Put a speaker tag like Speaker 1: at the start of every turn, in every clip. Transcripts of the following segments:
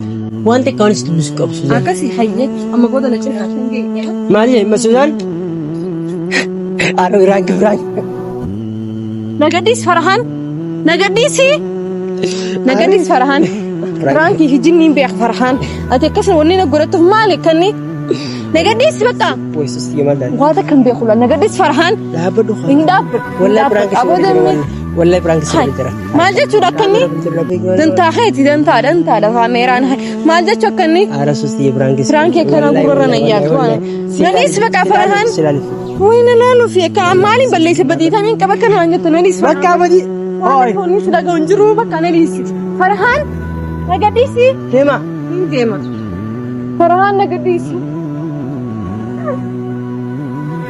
Speaker 1: وانت كانت تدوس قبض
Speaker 2: أكاسي حيك أما بودا نجيب عشان جي
Speaker 1: مالي مسودان أنا رانك
Speaker 2: نقديس فرحان نقديسي نقديس فرحان فرانكي في جنين بيخ فرحان أتكسر ونينا قرأته مالك كني نقديس بقى
Speaker 1: ويسوس يمال
Speaker 2: وهذا كان بيقول نقديس فرحان
Speaker 1: لا بدو
Speaker 2: إنداب
Speaker 1: ولا برانك
Speaker 2: أبدا
Speaker 1: ولا برانك سيدرا
Speaker 2: ما جت شو ركني دنتا خيتي دنتا ده فاميران هاي ما جت شو كني
Speaker 1: أرسوس برانك
Speaker 2: فرانكي كان قررنا إياك نقديس بقى فرحان وين لالو في كمالي بليس بدي ثاني كبكر هانجت نقديس
Speaker 1: بقى بدي
Speaker 2: هاي هوني سلا جونجرو بقى نقديس فرحان نقديسي
Speaker 1: هما
Speaker 2: ديما فرحان نقديسي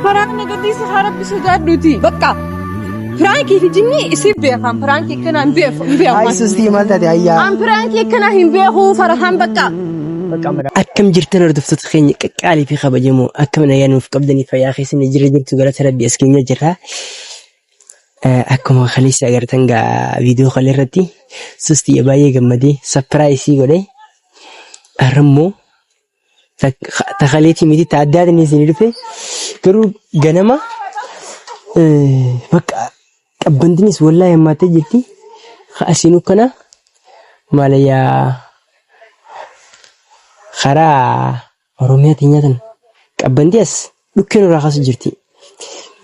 Speaker 2: فرانك نقديسي خرب بسجادتي بقى فرانكي في جني يسيب بيفهم فرانكي كنا نبيفهم
Speaker 1: هاي سوس يمال تادي هيا
Speaker 2: أم فرانكي كنا هنبيهو فرحان بقى
Speaker 1: أكم جرتنا ردفت خيني كالي في خبجمو أكم نيانو في قبضني في أخي سن جرت قالت ربي أسكني جرها أكم خليس أجرتنجا فيديو خلي رتي سوستي يبايع جمدي سبرايسي قولي أرمو تخليتي ميدي تعداد نيزني رفي كرو جنما بقى أبندنيس والله ما تجتي خاسينو كنا ماليا خرا روميا تينياتن أبنديس لكنو راخس جرتي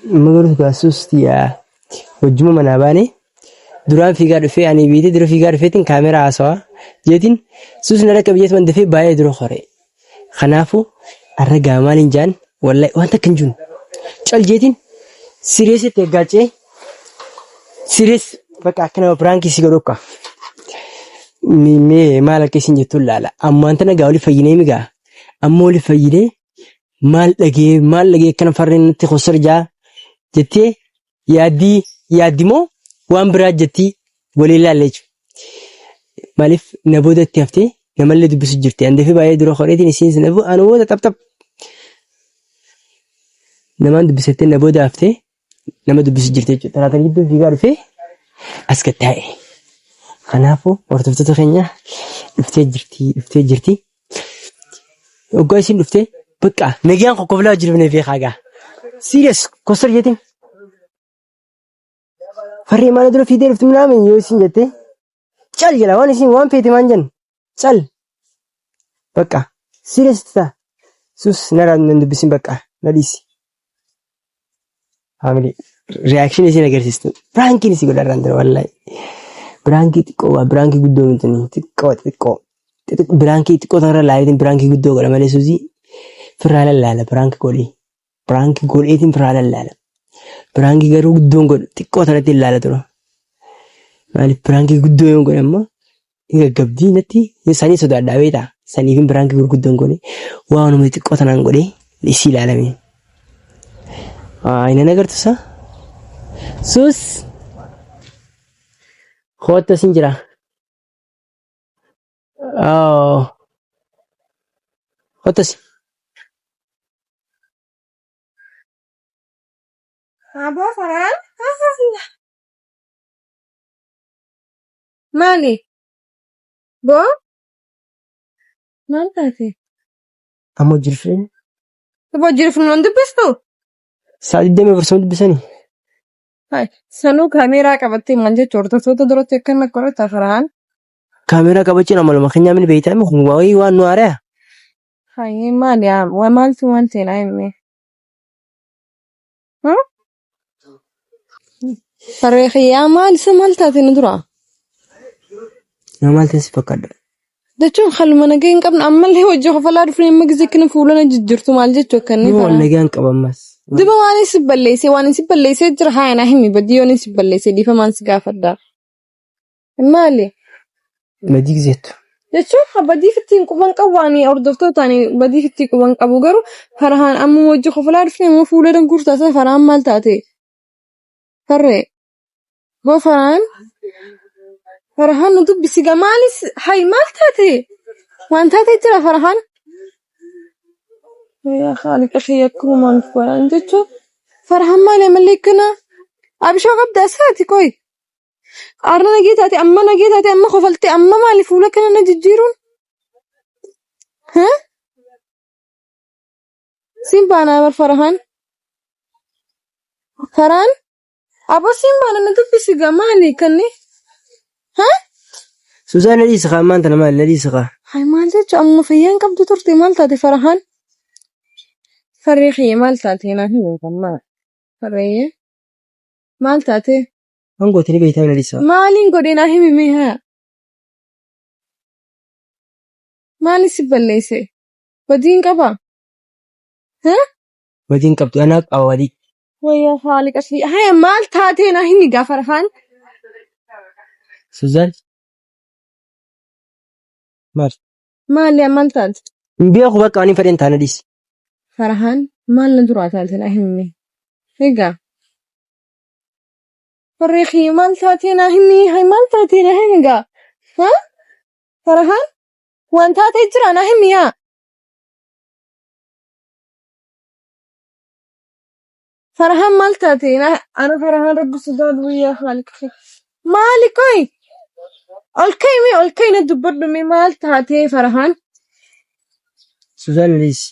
Speaker 1: مغرو كاسوس تيا وجمو مناباني duraan fiigaa dhufee ani biitee dura fiigaa dhufeetiin kaameraa haasawaa jeetiin suus nara qabiyyeet waan dafee baay'ee dura hore kanaafuu arra gaamaaliin jaan wallahi wanta kan jiru cal jeetiin sireesitti eeggaacee sirees bakka akkana biraankii si godhokka mee maal akka isin jettu laala ammaan tana gaa oli fayyinee migaa amma oli fayyinee maal dhagee akkana farreen natti khosor jaa jettee yaaddimoo waan biraa jetti walii ilaalle jechuudha. Maaliif nabootatti haftee namallee dubbisu jirti. Handafee baay'ee dura qoreetiin isiin naboo anaboota taphtap. Namaan dubbisattee naboota haftee nama dubbisu jirti jechuudha. Talaatan gidduu fiigaa dhufee as gad taa'e. Kanaafuu hordoftoota keenya dhuftee jirti. Waggaa isiin dhuftee bakka nagaan qoqqooflaa jirbineef eegaa. Serious kosor jeetiin. Farri mana dura fiidee dhuftu minaamin yoo isin jette cal jala waan isin waan feete maan jennu cal bakka serious ta'a sus naraan nan dubbisin bakka na dhiisi family reaction isin agarsiistu biraankiin isi godharraan dura wallahi biraankii biraankii guddoo mintuni xiqqoo biraankii xiqqoo tanarra laaleetiin biraankii guddoo godha malee suusii firraa lallaala biraankii godheetiin firraa lallaala. Biraangii garuu guddoon godhu xiqqoo tanatti ilaala tura. Maaliif biraangii guddoo yoo godhe ammoo ni gaggabdii natti sanii sodaadhaa beektaa. Saniif biraangii gurguddoon godhe waan namni xiqqoo tanaan godhe isii ilaalame. Inni agartu isaa. Suus hoota siin jira. Hootas.
Speaker 2: أبو فرحان مالي بو ما انتهي
Speaker 1: Ammoo jirfeen
Speaker 2: تبغى تجري في المندب بس
Speaker 1: sa'aatii 20% dubbisanii.
Speaker 2: هاي سنو كاميرا كبتي مانجا چورتا سوتا درو تكن نكورة تفرحان
Speaker 1: Kaameraa qabachuun amaluma keenyaa min beektaa mi waayee waan nu aaraa.
Speaker 2: هاي مالي عام ومالتي وانتين عمي ها فريخي يا مال سمالتاتي ندرا
Speaker 1: Nama maal ta'e si fakkaadha.
Speaker 2: دچون خلو منجين قبل أمل هو جو خفلا رفرين مجزي كنا فولنا جرتو مال جت وكني
Speaker 1: Yoo
Speaker 2: فرحان
Speaker 1: nagaan qabammas.
Speaker 2: دبا واني سبليسي جرها أنا همي بديوني سبليسي دي فمان سقافة دا مالي
Speaker 1: Madii gizeettu.
Speaker 2: دچون بدي فتين كوبان قواني أردفتو تاني بدي فتي كوبان قبو جرو فرحان أمو وجو خفلا رفرين مو فولنا كورتا سا فرحان مال تاتي فرّي هو فرحان ندوب بسيجا مالس هاي مالتاتي وانتاتي ترى فرحان يا خالك أخي يكرمان فلان جتشو فرحان مالي ملكنا أبي شو قبض أساتي كوي أرنا نجيتاتي أما خفلتي أما مالي فولا كنا نجيرون Simbaanaa bar Farahaan. Faraan aboo simbaana na dubbisi maali kanni? Haa?
Speaker 1: Suzaan ladii sakaa maanta nama ladii sakaa.
Speaker 2: Hai maal jechuun amma fayyaan qabdu turte maal taate Farahaan? Farree kiyya maal taate naa hin beekamaa. Farreeyye maal taate?
Speaker 1: Wangootni beektaa ladii sakaa.
Speaker 2: Maaliin godhe naa himi haa? Maali si balleesse? Badiin qabaa? Haa?
Speaker 1: Badiin qabdu anaa qaba wadii.
Speaker 2: Wayyaa haali qarshii. Hai maal taate naa himi gaa Farahaan?
Speaker 1: Suzaan. Maal?
Speaker 2: Maali maal taate?
Speaker 1: Beeku bakka ani fadheen taana dhiisi.
Speaker 2: Farahaan maal na duraa taate naa himi? Egaa. Farree kiyya maal taate naa himi? Hai maal taate naa himi gaa? Haa? Farahaan? Waan taatee jira naa himi haa? Farahaan maal taate? Ana Farahaan rabbi sodaatu wayyaa haali qarshii. Maali koy? Ol kay na dubbadhu mee maal taate Farahaan?
Speaker 1: Suzaan dhiisi.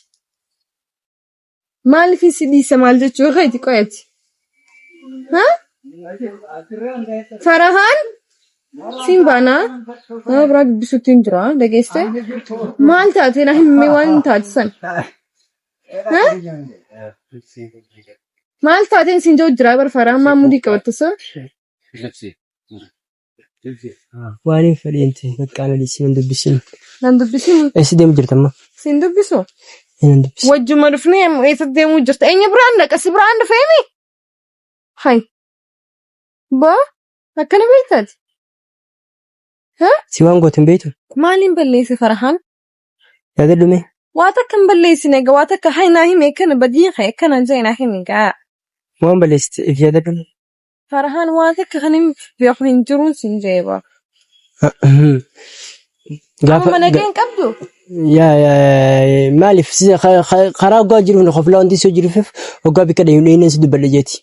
Speaker 2: Maaliif si dhiisa maal jechuu keeti qoyati? Haa? Farahaan? Simbaanaa? Nama biraa dubbisuutti hin jira dhageesse? Maal taate naa himi waan taate san? Haa? Maal taateen siin jiru jira bar Faraan maa mudii qabattasa?
Speaker 1: Waan hin fadheente bakka ana dhiisi nan dubbisin.
Speaker 2: Nan dubbisimu?
Speaker 1: Eessi deemu jirtamma?
Speaker 2: Siin dubbisu?
Speaker 1: Nan dubbisi.
Speaker 2: Wajjuma dhufnee eessatti deemuu jirta? Eenyu biraan dhaqa? Si biraan dhufeemi? Hai. Baa? Akkana beektaati? Haa?
Speaker 1: Si waan gootin beektu?
Speaker 2: Maaliin balleesse Farahaan?
Speaker 1: Yaada dhume?
Speaker 2: Waa takka hin balleessine egaa waa takka hai naa hime akkana badii kai akkana jee naa hime egaa.
Speaker 1: Waan balleessite if yaada dhume?
Speaker 2: Farahaan waa takka kan hin beeku hin jiruun siin jeeba. Amma nageen qabdu?
Speaker 1: Maaliif karaa hoggaa jiruun qofla wanti soo jiruuf hoggaa bikka dhayineen si dubbadha jeeti.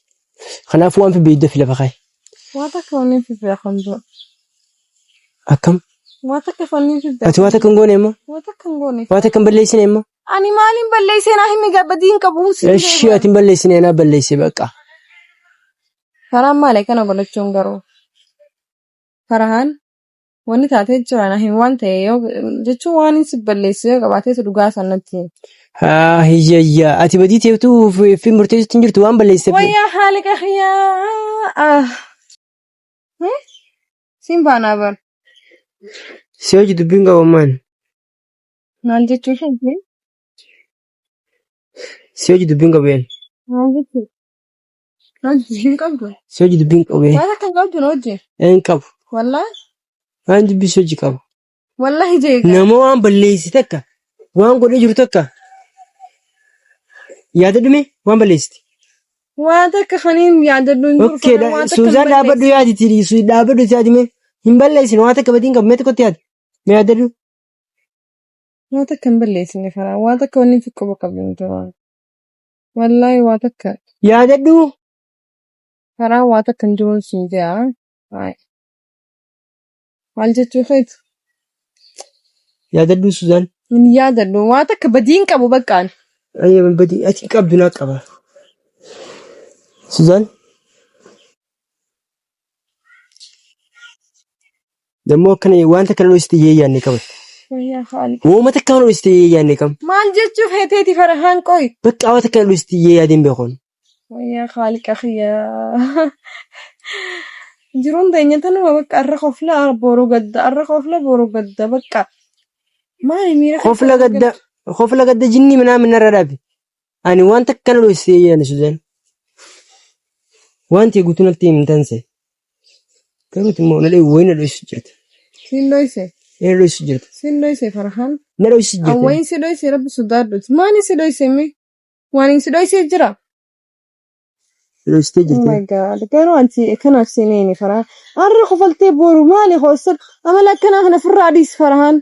Speaker 1: Kanaaf waan fi beeyda fi lafa kaayi.
Speaker 2: Waa takka wanni fi beekan jiru.
Speaker 1: Akkam?
Speaker 2: Waa takka wanni fi beekan.
Speaker 1: Ati waa takka hin goone immoo?
Speaker 2: Waa takka hin goone.
Speaker 1: Waa takka hin balleessine immoo?
Speaker 2: Ani maaliin balleessee naa himi gaa badiin qabu siin jeeba.
Speaker 1: Ishii ati hin balleessine naa balleesse baqa.
Speaker 2: Faraan maali kana godhachuun garuu? Farahaan wanni taatee jira naa himi waan ta'e yoo jechuun waan si balleessee qabaatee dhugaa sanatti.
Speaker 1: Hiyyayyaa ati badii teeftuu fi murteessitu hin jirtu waan balleesseef.
Speaker 2: Wayyaa haali qahiyyaa. Simbaanaa bar.
Speaker 1: Si hojii dubbiin qabamaan.
Speaker 2: Maal jechuu sheekii?
Speaker 1: Si hojii dubbiin qabeen.
Speaker 2: Maal jechuu? Maal dubbiin qabdu?
Speaker 1: Si hojii dubbiin qabeen.
Speaker 2: Waan akka qabdu na hojii?
Speaker 1: Een qabu.
Speaker 2: Wallaahi?
Speaker 1: Waan dubbisi hojii qabu.
Speaker 2: Wallaahi jeeqa.
Speaker 1: Nama waan balleessi takka waan godhee jiru takka yaada dhume waan balleessiti.
Speaker 2: Waan takka kaniin yaadadhu hin jiru.
Speaker 1: Okkee Suzaan dhaabadhu yaaditi dhaabadhu yaadime hin balleessine waan takka badiin qabu mee tokkotti yaadu mee yaadadhu.
Speaker 2: Waan takka hin balleessine Faraa waan takka wanni fi quba qabdu hin jiru. Wallaahi waa takka.
Speaker 1: Yaadadhu.
Speaker 2: Faraa waa takka hin jiru siin jea. Maal jechuu feetu?
Speaker 1: Yaadadhu Suzaan.
Speaker 2: Hin yaadadhu waa takka badiin qabu baqqaan.
Speaker 1: Ayyaban badii ati qabdu naa qaba. Suzaan. Dammoo akkana wanta kana nuyi sitti yaanne qaba.
Speaker 2: Wayyaa haali.
Speaker 1: Wooma takka nuyi sitti yaanne qaba.
Speaker 2: Maal jechuu feeteeti Farahaan qoy?
Speaker 1: Bakka wanta kana nuyi sitti yaadeen beekon.
Speaker 2: Wayyaa haali qahiyyaa. Jiruun teenya tanuma bakka arra qofla boru gadda bakka. Maali miira
Speaker 1: qofla gadda jinni minaamin narra dhaabe. Ani wanta kana nuyi sitti yaanne Suzaan. Wanti guutuu natti himtanse. Garuu immoo na dheewu wayina dho'isu jirta.
Speaker 2: Siin dho'ise?
Speaker 1: Ee dho'isu jirta.
Speaker 2: Siin dho'ise Farahaan?
Speaker 1: Na dho'isu jirta.
Speaker 2: Awwayin si dho'ise rabbi sodaadhuuti. Maani si dho'ise mee? Waan si dho'ise jira?
Speaker 1: Dho'istee jirta.
Speaker 2: Oh my god. Garuu anti kanaaf seeneeni Farahaan. Arra qofaltee boru maali hoosal? Amala akkanaa kana firraa dhiis Farahaan.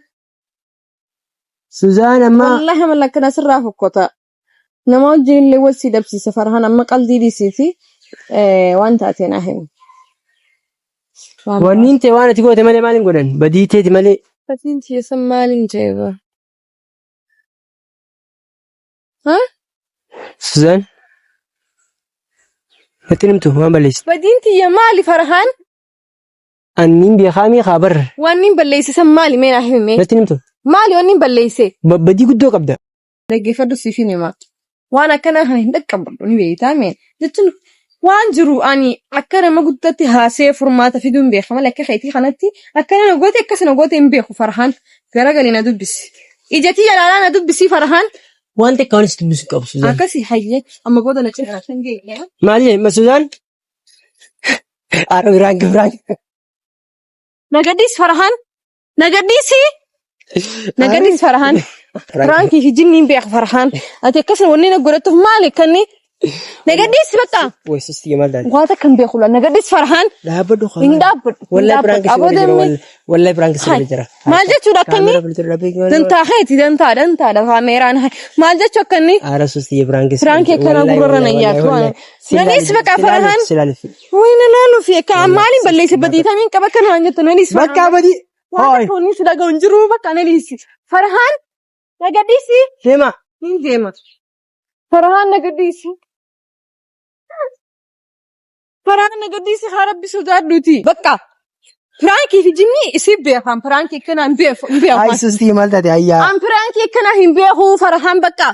Speaker 1: Suzaan amma.
Speaker 2: Wallahi amala akkanaa sirraa fokkota. Nama wajjin illee wal si dhabsiisa Farahaan amma qalbii dhiisiifi waan taateen ahin.
Speaker 1: Wanniin ta'e waan ati goote malee maaliin godhan? Badii teeti malee.
Speaker 2: Fatiin teessan maaliin jeeba? Haa?
Speaker 1: Suzaan. Natti nimtu waan balleessi.
Speaker 2: Badiin tiyya maali Farhaan?
Speaker 1: Anniin beekamii kaabar.
Speaker 2: Waan inni balleesse san maali mee naa himee?
Speaker 1: Natti nimtu.
Speaker 2: Maali waan inni balleesse?
Speaker 1: Badii guddoo qabda.
Speaker 2: Dhaggeeffadhu siif hin himaa. Waan akkanaa kana hin dhaqqabadhu ni beektaa mee? Jechuun waan jiru ani akka nama guddatti haasee furmaata fiduu hin beeku malee akka keetii kanatti akkana na goote akkas na goote hin beeku Farhaan. Garagalii na dubbisi. Ijatii jalaalaa na dubbisi Farhaan.
Speaker 1: Waan xiqqaa waan itti dubbisuu qabu Suzaan.
Speaker 2: Akkasii hayyee amma booda na cinaa kan geeyyaa.
Speaker 1: Maali ma Suzaan? Aara biraan.
Speaker 2: Nagadis Farhaan. Nagadisi. Nagadis Farhaan. Firankii fi jinni hin beeku Farhaan. Ati akkasii wanni na godhatuuf maali kanni? Nagadis bakka.
Speaker 1: Weessusti yamal daal.
Speaker 2: Waata kan beeku la nagadis Farhaan.
Speaker 1: Dhaabbadhu
Speaker 2: Hin dhaabbadhu.
Speaker 1: Wallahi biraanki sirrii jira. Wallahi biraanki sirrii jira.
Speaker 2: Maal jechuudha akkanni? Dantaa heeti dantaa kaameeraan maal jechuu akkanni?
Speaker 1: Aara susti biraanki.
Speaker 2: Biraanki akkana gurra na yaatu. Nanis bakka Farhaan. Wayna laalu fi akka maaliin balleesse badiitamiin qaba kan waan jettu nanis.
Speaker 1: Bakka badii.
Speaker 2: Waan tonni si dhaga'u hin jiru bakka nanis. Farhaan nagadisi.
Speaker 1: Deema.
Speaker 2: Hin deema. Farhaan nagadisi. Farhaan nagadisi haa rabbi sodaadhuuti. Bakka. Firankii fi jinni isi beekan. Firankii akkanaa hin beeku.
Speaker 1: Ay susti yamal taate ayyaa.
Speaker 2: An firankii akkanaa hin beeku Farhaan bakka.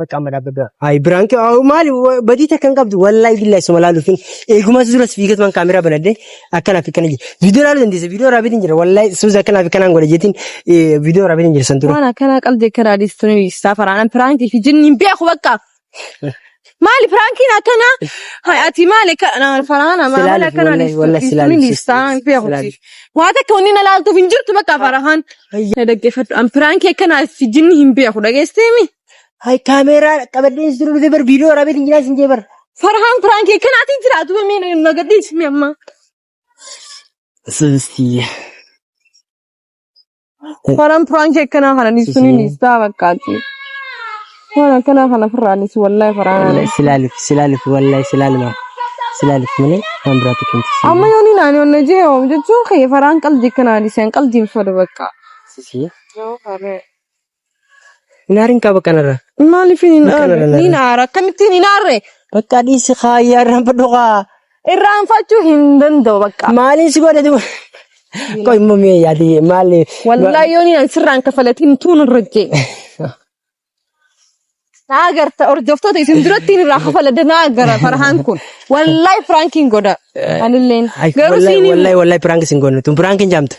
Speaker 1: Bakka amma dhaabbadha. Ay biraanki maali badii takka hin qabdu wallahi billahi suma laaluufin eegumas duras fiigatuma kaameraa banadde akkanaaf akkana jira. Viidiyoo laaluu dandeessa viidiyoo raabitiin jira wallahi suuza akkanaaf akkanaan godha jetiin viidiyoo raabitiin jira san tura.
Speaker 2: Waan akkanaa qalbii akka raadistoon ibsaa Farhaan firankii fi jinni hin beeku bakka. Maali Firankiin akkana ati maali Farhaan maali akkana listaan beekuti. Waan akka wanni na laaltuuf hin jirtu bakka Farhaan. Dhaggeeffadhu an Firankii akkana fi jinni hin beeku dhageesteemi.
Speaker 1: Hai kaameraa qabadheen situ dhufee bar viidiyoo raabitiin jira sin jee bar.
Speaker 2: Farhaan Firankii akkanaatiin jiraatu mee nagadhiismi amma.
Speaker 1: Susti.
Speaker 2: Farhaan Firankii akkanaa kana listuu listaa bakkaati. Waan akkanaa kana firraanis wallahi Farhaan.
Speaker 1: Silaalif wallahi silaalif malee waan biraatti kunti.
Speaker 2: Amma yooni naani onna jee oom jechuun kee Farhaan qalbii akkanaa liseen qalbiin fada bakka.
Speaker 1: Sisi. Inaarin qaba kanarra.
Speaker 2: Maaliif hin aara akkamittiin hin aarre?
Speaker 1: Bakka dhiisi kaayyaa irraanfadhuqaa.
Speaker 2: Irraanfachuu hin danda'u bakka.
Speaker 1: Maaliin si godhate? Qoy immoo mee yaadi maali?
Speaker 2: Wallahi yooni an sirraan kafalatiin tuun irra jee. Naagarta hordoftoota isin duratti irraa kafalada naagara Farhaan kun wallahi Firankiin godha anilleen
Speaker 1: wallahi Firaanki sin godha tun Firaankiin jaamtu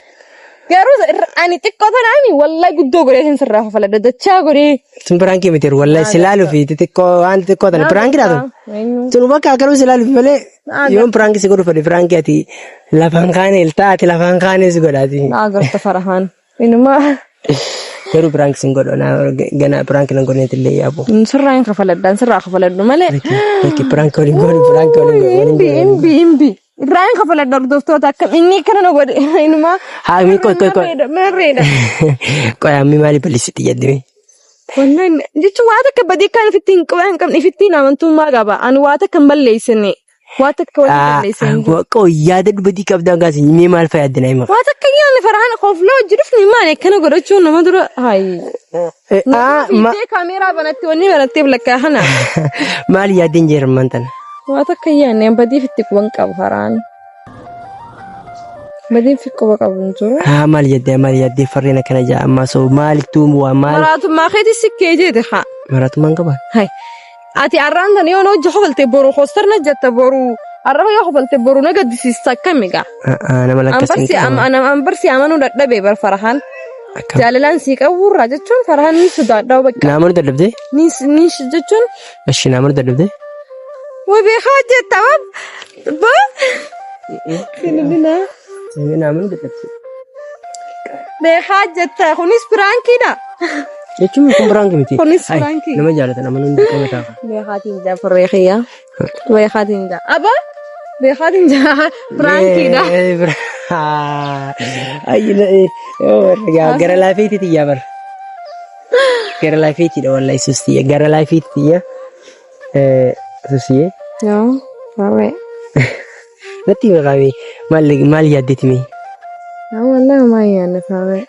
Speaker 2: garuu ani xiqqoo tanaani wallahi guddoo godhee sin sirraa kafalada dachaa godhee
Speaker 1: tun Firaanki miti wallahi silaalu fi xiqqoo waan xiqqoo tana Firaanki dhaatu tun bakka akkanuma silaalu malee yoon Firaanki si godhu fedhe Firaanki ati lafaan kaane iltaati lafaan kaane si godhaati
Speaker 2: naagarta Farhaan inuma
Speaker 1: Garuu Firaanki sin godhu gana Firaanki nan godhneeti illee yaabu.
Speaker 2: Sirraan kafaladhaan sirraa kafaladhu malee.
Speaker 1: Bakki Firaanki waliin godhu Firaanki waliin godhu.
Speaker 2: Imbi. Irraan kafaladhu hordoftoota akka inni kana na godhe inuma.
Speaker 1: Haa mi qoy.
Speaker 2: Merreedha.
Speaker 1: Qoy ammi maali bal'isitti jedhame.
Speaker 2: Wallahi jechuun waan akka badii kan ofitti hin qabne ofitti hin amantummaa qaba. Ani waan akka hin balleessine. Waan akka waan balleessine.
Speaker 1: Qoy yaada badii qabdaa gaasi mee maal fayyadina hima.
Speaker 2: Waan akka yaadni Farhaan qofloo jirufni maali akkana godhachuun nama dura hayi. Kaameraa banatti wanni banattee lakkaa kana.
Speaker 1: Maali yaadeen jeeramman tana.
Speaker 2: Waan akka yaadni badiif itti quban qabu Farhaan. Badiif itti quba qabu hin jiru.
Speaker 1: Maal yaadee farreen akkana jaa amma soo maalittuu waa maal.
Speaker 2: Maraatummaa keetii sikkee jeete haa.
Speaker 1: Maraatummaan qaba.
Speaker 2: Hayi. Ati arraan tan yoo hojii hofalte boru hostarna jetta boru arraba yoo hofalte boru na gaddisiista akkamiga.
Speaker 1: Nama lakkasiin
Speaker 2: ambarsi amanuu dadhabee bar Farhaan. Jaalalaan sii qaburraa jechuun Farhaan ni sodaadhaa bakka.
Speaker 1: Naamanu dadhabdee?
Speaker 2: Ni jechuun.
Speaker 1: Ashi naamanu dadhabdee?
Speaker 2: Wai beekaa jetta ba. Sinidina.
Speaker 1: Naamanu dadhabdee.
Speaker 2: Beekaa jetta kunis Firaankiidha.
Speaker 1: Jechuun kun Firaanki miti.
Speaker 2: Kunis Firaanki.
Speaker 1: Nama jaalatan amanu hundi qabataa.
Speaker 2: Beekaatiin jaa farreexiyaa. Beekaatiin jaa. Aba. Beekaatiin jaa Firaankiidha.
Speaker 1: Gara laafeetiiti yaa bar. Gara laafeetiidha wallahi sustiya. Gara laafeetiiti sustiya.
Speaker 2: Yoo. Farree.
Speaker 1: Natti maqaame maal yaaddeeti mee?
Speaker 2: والله ما يعني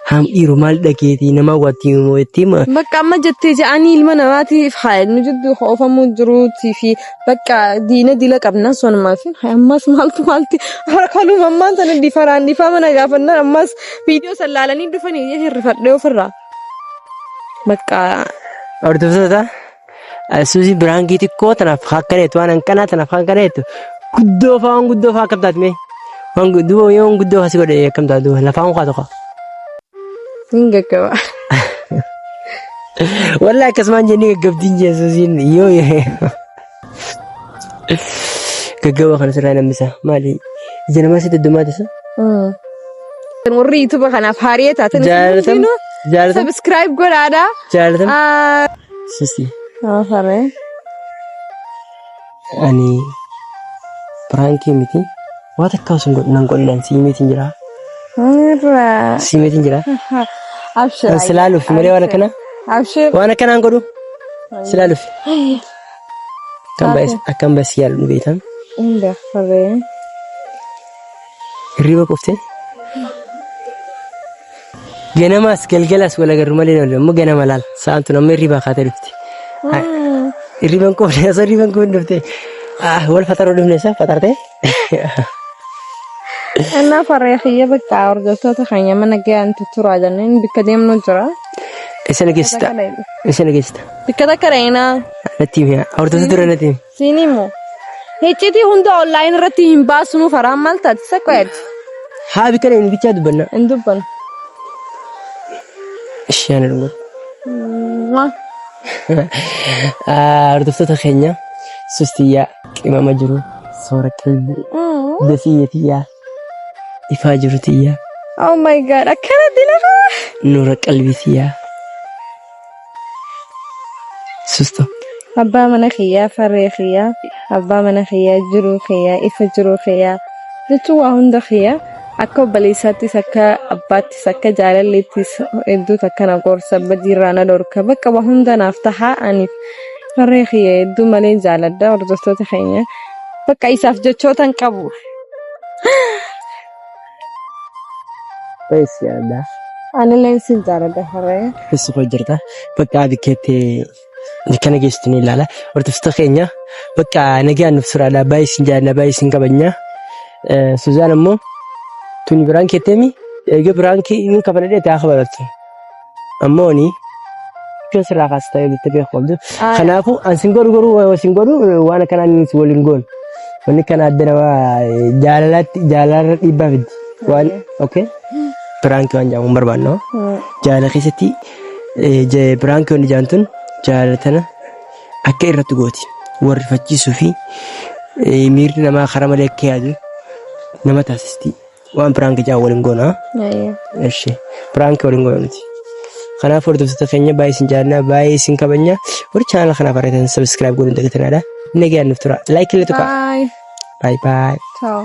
Speaker 1: Ham dhiiru maal dhageetii nama watti moo'etti ma.
Speaker 2: بقى ما جتي جاني المنواتي في حال نجد خوفا مجروتي في بقى دينا دي لك ابناس وانا ما في اماس مالتي حركالو ماما تن دي فران دي فاما نغافنا اماس فيديو سلالني دفني يجي رفدو فرا بقى
Speaker 1: Hordoftoota Suusii biraangii xiqqoo tanaaf hakkaneetu waan hanqanaa tanaaf hakkaneetu guddoo fa'aa akkam taate mee waan guddoo yoo guddoo asii godhe akkam taate lafaan ukaa tokko.
Speaker 2: Ingaggawa.
Speaker 1: Wallahi akkasumaan jennee gaggabdiin jee Suusiin yoo gaggaba kana sirraa namisa maali ija namaa sitti addummaa tasa.
Speaker 2: Warri YouTube kanaaf hariyaa taatan
Speaker 1: jaalatam
Speaker 2: subscribe godhaadha.
Speaker 1: Jaalatam Suusii.
Speaker 2: Faree.
Speaker 1: Ani biraangii miti waan takka osoo nan godhan siimeetiin jira. Siimeetiin jira.
Speaker 2: Abshir.
Speaker 1: Silaaluuf malee waan akkana.
Speaker 2: Abshir.
Speaker 1: Waan akkanaan godhu silaaluuf. Akkam baasii yaalu beektan.
Speaker 2: Inda faree.
Speaker 1: Hirriba qoftee. Ganamaas galgalas wal agarru malee immoo ganama laal sa'aan tun amma hirribaa kaatee dhufti. Hirriban qofne asoo hirriban kun dhufte wal fataruu dhufne isaa fatarte.
Speaker 2: Ana faree xiyya bakka hordoftoota keenya mana gahantu turaa jenneen bikka deemnu jira.
Speaker 1: Isa nageessita.
Speaker 2: Bikka takka reena.
Speaker 1: Natti himi hordoftoota dura natti himi.
Speaker 2: Siini immoo. Heccitii hunda online irratti hin baasnu faraan maal taate sakwaati.
Speaker 1: Haa bikka inni bichaa dubbanna.
Speaker 2: Hin dubbannu.
Speaker 1: Isheen dhugu. Hordoftoota keenya sustiyyaa qimama jiru soora qalbii dasiyyatiyyaa ifaa jirutiyyaa.
Speaker 2: Oh my god akkana dilafa.
Speaker 1: Nuura qalbiitiyyaa. Susto.
Speaker 2: Abbaa mana kiyyaa farree kiyyaa abbaa mana kiyyaa jiruu kiyyaa ifa jiruu kiyyaa jechuun waa hunda kiyyaa. Akka obboleessaattis akka abbaattis akka jaalalleettis hedduutu akkana gorsa badiirraa na dhorka bakka waa hunda naaf tahaa aniif farree kiyya hedduu malee jaaladha hordoftoota keenya bakka isaaf jechoota hin qabu.
Speaker 1: Beesi yaadda.
Speaker 2: Anillee sin jaaladha farree.
Speaker 1: Beesi koo jirta bakka adikeettee kana geessitu ni ilaala hordoftoota keenya bakka nagaan nuuf suraadha baay'ee sin jaalladha baay'ee sin kabajna Suzaan ammoo. Tuni biraangii teemi egaa biraangii inni kafaladhee taa kafalattu ammoo ni kan sirraa kaastaa yoo bitte beekamtu kanaafuu an singoru waan akkanaa inni waliin goon wanni kana adda nama jaalala dhiibbaa fiddi waan okay biraangii waan jaamuun barbaannu jaalala keessatti biraangii wanni jaantun jaalatana akka irratti gooti warri facciisuu fi miirri namaa karaa malee akka yaadu nama taasisti. Waan biraangii jaa waliin goona. Eshi biraangii waliin goona nuti. Kanaaf hordoftoota keenya baay'ee sin jaalladha baay'ee sin kabajna. Warri chaanala kanaaf argatan subscribe godhuun dagatanadha. Nagaan nuuf tura. Like illee tuqa. Bye bye.
Speaker 2: Ciao.